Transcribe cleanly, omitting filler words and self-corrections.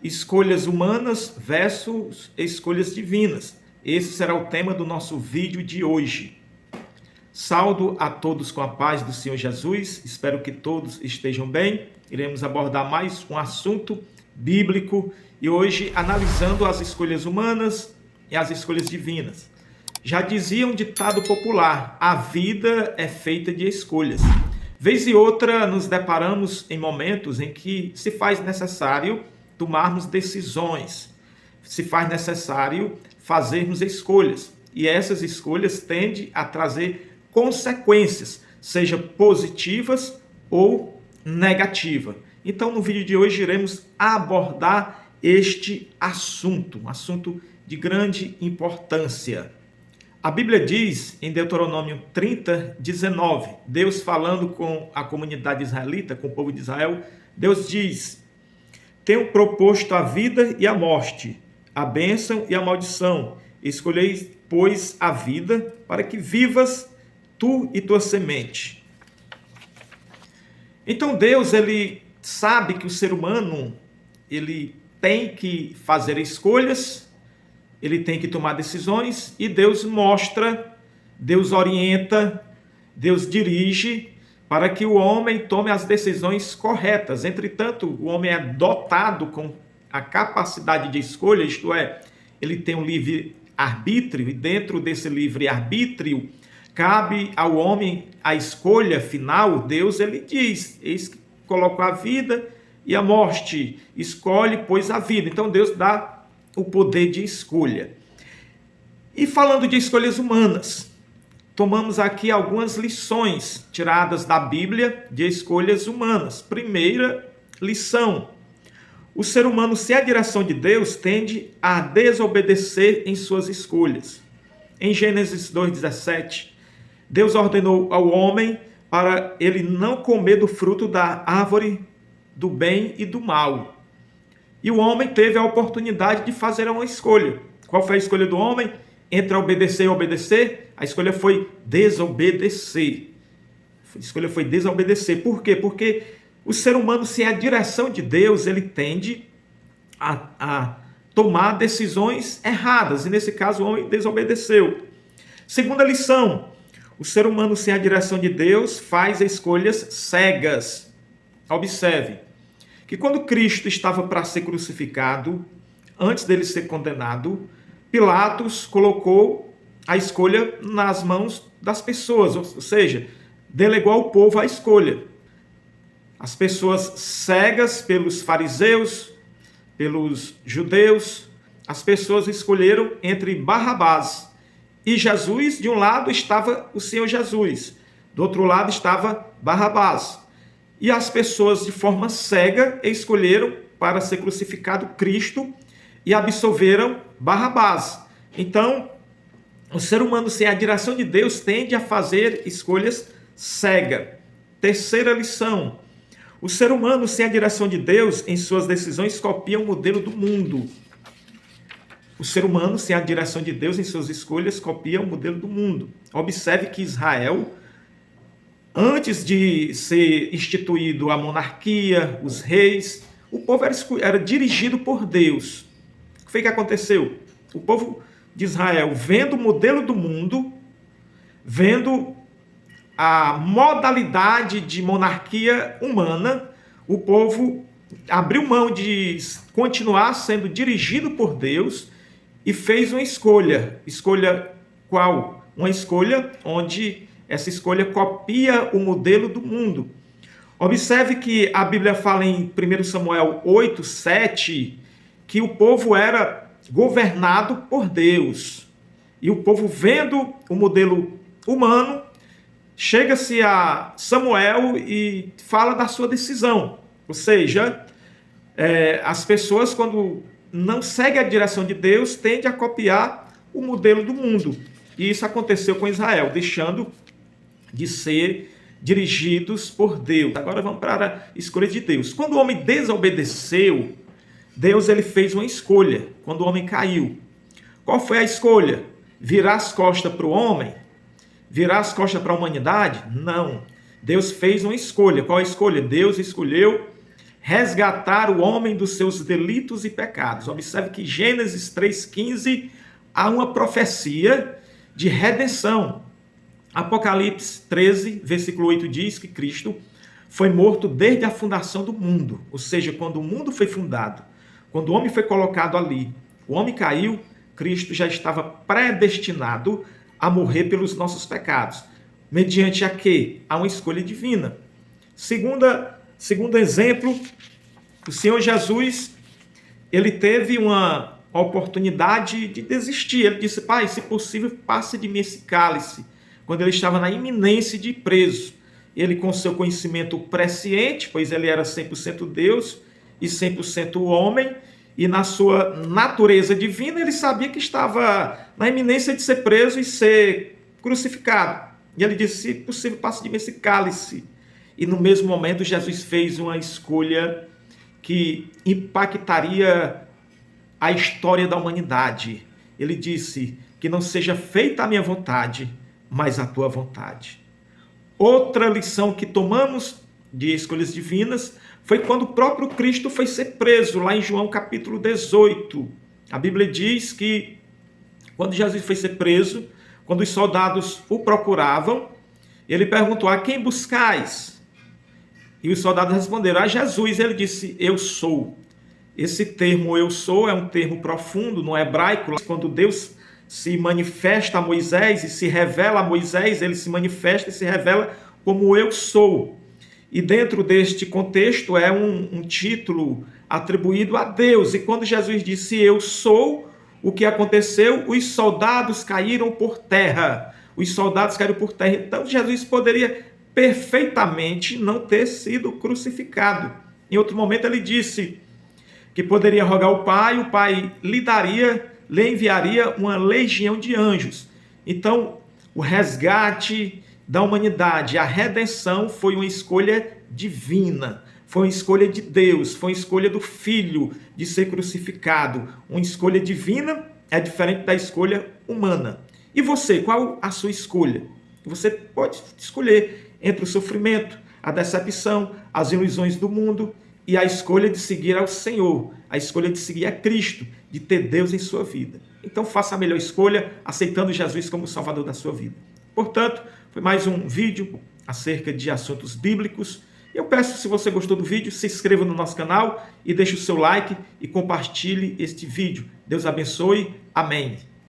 Escolhas humanas versus escolhas divinas. Esse será o tema do nosso vídeo de hoje. Saúdo a todos com a paz do Senhor Jesus. Espero que todos estejam bem. Iremos abordar mais um assunto bíblico e hoje analisando as escolhas humanas e as escolhas divinas. Já dizia um ditado popular: a vida é feita de escolhas. Vez e outra nos deparamos em momentos em que se faz necessário tomarmos decisões, se faz necessário fazermos escolhas. E essas escolhas tendem a trazer consequências, seja positivas ou negativas. Então, no vídeo de hoje, iremos abordar este assunto, um assunto de grande importância. A Bíblia diz, em Deuteronômio 30, 19, Deus falando com a comunidade israelita, com o povo de Israel, Deus diz: tenho proposto a vida e a morte, a bênção e a maldição. Escolhei, pois, a vida para que vivas tu e tua semente. Então Deus, ele sabe que o ser humano, ele tem que fazer escolhas, ele tem que tomar decisões, e Deus mostra, Deus orienta, Deus dirige para que o homem tome as decisões corretas. Entretanto, o homem é dotado com a capacidade de escolha, isto é, ele tem um livre-arbítrio, e dentro desse livre-arbítrio cabe ao homem a escolha final. Deus, ele diz: eis que coloco a vida e a morte, escolhe, pois, a vida. Então Deus dá o poder de escolha. E falando de escolhas humanas, tomamos aqui algumas lições tiradas da Bíblia de escolhas humanas. Primeira lição: o ser humano, sem a direção de Deus, tende a desobedecer em suas escolhas. Em Gênesis 2,17, Deus ordenou ao homem para ele não comer do fruto da árvore do bem e do mal. E o homem teve a oportunidade de fazer uma escolha. Qual foi a escolha do homem? Entre obedecer e obedecer, a escolha foi desobedecer. A escolha foi desobedecer. Por quê? Porque o ser humano, sem a direção de Deus, ele tende a tomar decisões erradas. E nesse caso, o homem desobedeceu. Segunda lição: o ser humano, sem a direção de Deus, faz escolhas cegas. Observe que quando Cristo estava para ser crucificado, antes dele ser condenado, Pilatos colocou a escolha nas mãos das pessoas, ou seja, delegou ao povo a escolha. As pessoas cegas pelos fariseus, pelos judeus, as pessoas escolheram entre Barrabás e Jesus. De um lado estava o Senhor Jesus, do outro lado estava Barrabás. E as pessoas, de forma cega, escolheram para ser crucificado Cristo e absolveram Barrabás. Então, o ser humano, sem a direção de Deus, tende a fazer escolhas cegas. Terceira lição: o ser humano, sem a direção de Deus, em suas decisões, copia o modelo do mundo. O ser humano, sem a direção de Deus, em suas escolhas, copia o modelo do mundo. Observe que Israel, antes de ser instituído a monarquia, os reis, o povo era dirigido por Deus. O que foi que aconteceu? O povo de Israel, vendo o modelo do mundo, vendo a modalidade de monarquia humana, o povo abriu mão de continuar sendo dirigido por Deus e fez uma escolha. Escolha qual? Uma escolha onde essa escolha copia o modelo do mundo. Observe que a Bíblia fala em 1 Samuel 8, 7, que o povo era governado por Deus. E o povo, vendo o modelo humano, chega-se a Samuel e fala da sua decisão. Ou seja, as pessoas, quando não seguem a direção de Deus, tendem a copiar o modelo do mundo. E isso aconteceu com Israel, deixando de ser dirigidos por Deus. Agora vamos para a escolha de Deus. Quando o homem desobedeceu, Deus, ele fez uma escolha. Quando o homem caiu, qual foi a escolha? Virar as costas para o homem? Virar as costas para a humanidade? Não. Deus fez uma escolha. Qual a escolha? Deus escolheu resgatar o homem dos seus delitos e pecados. Observe que Gênesis 3,15 há uma profecia de redenção. Apocalipse 13, versículo 8 diz que Cristo foi morto desde a fundação do mundo, ou seja, quando o mundo foi fundado, quando o homem foi colocado ali, o homem caiu, Cristo já estava predestinado a morrer pelos nossos pecados, mediante a quê? A uma escolha divina. Segundo exemplo, o Senhor Jesus, ele teve uma oportunidade de desistir. Ele disse: Pai, se possível, passe de mim esse cálice. Quando ele estava na iminência de ir preso, ele, com seu conhecimento presciente, pois ele era 100% Deus e 100% homem, e na sua natureza divina, ele sabia que estava na iminência de ser preso e ser crucificado. E ele disse: se possível, passe de mim esse cálice. E no mesmo momento, Jesus fez uma escolha que impactaria a história da humanidade. Ele disse: que não seja feita a minha vontade, mas a tua vontade. Outra lição que tomamos de escolhas divinas foi quando o próprio Cristo foi ser preso, lá em João capítulo 18. A Bíblia diz que quando Jesus foi ser preso, quando os soldados o procuravam, ele perguntou: a quem buscais? E os soldados responderam: a Jesus. Ele disse: eu sou. Esse termo eu sou é um termo profundo no hebraico. Quando Deus se manifesta a Moisés e se revela a Moisés, ele se manifesta e se revela como eu sou. E dentro deste contexto é um título atribuído a Deus. E quando Jesus disse eu sou, o que aconteceu? Os soldados caíram por terra. Os soldados caíram por terra. Então Jesus poderia perfeitamente não ter sido crucificado. Em outro momento ele disse que poderia rogar ao Pai, o Pai lhe enviaria uma legião de anjos. Então, o resgate da humanidade, a redenção foi uma escolha divina, foi uma escolha de Deus, foi uma escolha do Filho de ser crucificado. Uma escolha divina é diferente da escolha humana. E você, qual a sua escolha? Você pode escolher entre o sofrimento, a decepção, as ilusões do mundo e a escolha de seguir ao Senhor, a escolha de seguir a Cristo, de ter Deus em sua vida. Então faça a melhor escolha, aceitando Jesus como Salvador da sua vida. Portanto, foi mais um vídeo acerca de assuntos bíblicos. Eu peço, se você gostou do vídeo, se inscreva no nosso canal e deixe o seu like e compartilhe este vídeo. Deus abençoe. Amém.